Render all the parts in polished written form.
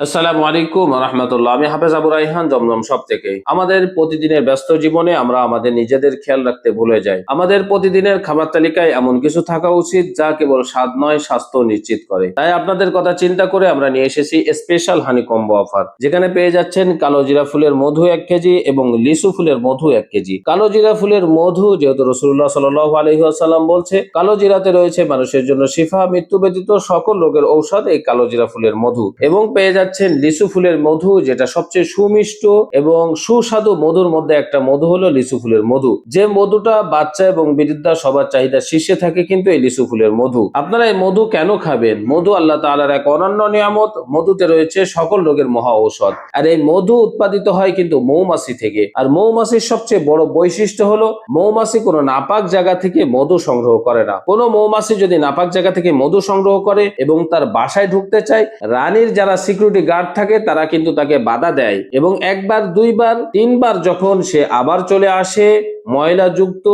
আসসালামু আলাইকুম রহমতুল্লাহ। আমি হাফেজ আবু রাইহান, জমজম শপ থেকে। আমাদের প্রতিদিনের ব্যস্ত জীবনে আমরা আমাদের নিজেদের খেয়াল রাখতে ভুলে যাই। আমাদের প্রতিদিনের খাবার তালিকায় এমন কিছু থাকা উচিত যা কেবল স্বাদ নয়, স্বাস্থ্য নিশ্চিত করে। তাই আপনাদের কথা চিন্তা করে আমরা নিয়ে এসেছি স্পেশাল হানি কম্বো অফার, যেখানে পেয়ে যাচ্ছেন কালো জিরা ফুলের মধু 1 কেজি এবং লিচু ফুলের মধু 1 কেজি। কালো জিরা ফুলের মধু, যেহেতু রাসূলুল্লাহ সাল্লাল্লাহু আলাইহি ওয়াসাল্লাম বলছে কালো জিরাতে রয়েছে মানুষের জন্য শিফা, মৃত্যু ব্যতীত সকল রোগের ঔষধ এই কালো জিরা ফুলের মধু। এবং পেয়ে যাচ্ছেন লিচু ফুলের মধু, যেটা সবচেয়ে সুমিষ্ট এবং সুস্বাদু মধুর মধ্যে একটা মধু হলো লিচু ফুলের মধু, যে মধুটা বাচ্চা এবং বৃদ্ধা সবার চাহিদা শীর্ষে থাকে কিন্তু এই লিচু ফুলের মধু। আপনারা এই মধু কেন খাবেন? মধু আল্লাহ তাআলার এক অনন্য নিয়ামত। মধুতে রয়েছে সকল রোগের মহা ঔষধ। আর এই মধু উৎপাদিত হয় কিন্তু মৌমাছি থেকে। আর মৌমাছির সবচেয়ে বড় বৈশিষ্ট্য হলো মৌমাছি কোনো নাপাক জায়গা থেকে মধু সংগ্রহ করে না। কোনো মৌমাছি যদি নাপাক জায়গা থেকে মধু সংগ্রহ করে এবং তার বাসায় ঢুকতে চায়, রানীর যারা সিকিউরিটি গার্ড থাকে তারা কিন্তু তাকে বাধা দেয়, এবং একবার, দুইবার, তিনবার যখন সে আবার চলে আসে ময়লাযুক্ত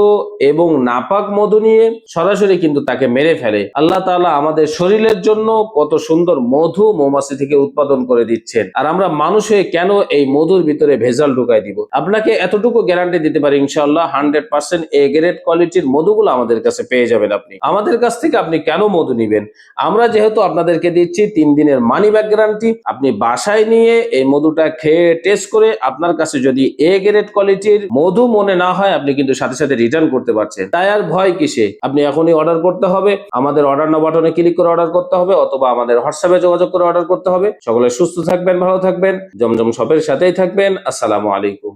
এবং নাপাক মধু নিয়ে, সরাসরি কিন্তু তাকে মেরে ফেলে। আল্লাহ তাআলা আমাদের শরীরের জন্য কত সুন্দর মধু মৌমাছি থেকে উৎপাদন করে দিচ্ছেন, আর আমরা মানুষ হয়ে কেন এই মধুর ভিতরে ভেজাল ঢুকাই দিব? আপনাকে এতটুকু গ্যারান্টি দিতে পারি, ইনশাআল্লাহ 100% এ গ্রেড কোয়ালিটির মধুগুলো আমাদের কাছে পেয়ে যাবেন। আপনি আমাদের কাছ থেকে আপনি কেন মধু নিবেন? আমরা যেহেতু আপনাদেরকে দিচ্ছি 3 দিনের মানি ব্যাক গ্যারান্টি। আপনি বাসায় নিয়ে এই মধুটা খেয়ে টেস্ট করে আপনার কাছে যদি এ গ্রেড কোয়ালিটির মধু মনে না হয়, আপনি কিন্তু সাথে সাথে রিটার্ন করতে পারছেন। তাই আর ভয় কিসে? আপনি এখনই অর্ডার করতে হবে। আমাদের অর্ডার নাও বাটনে ক্লিক করে অর্ডার করতে হবে, অথবা আমাদের হোয়াটসঅ্যাপে যোগাযোগ করে অর্ডার করতে হবে। সকলে সুস্থ থাকবেন, ভালো থাকবেন, জমজম শপের সাথেই থাকবেন। আসসালামু আলাইকুম।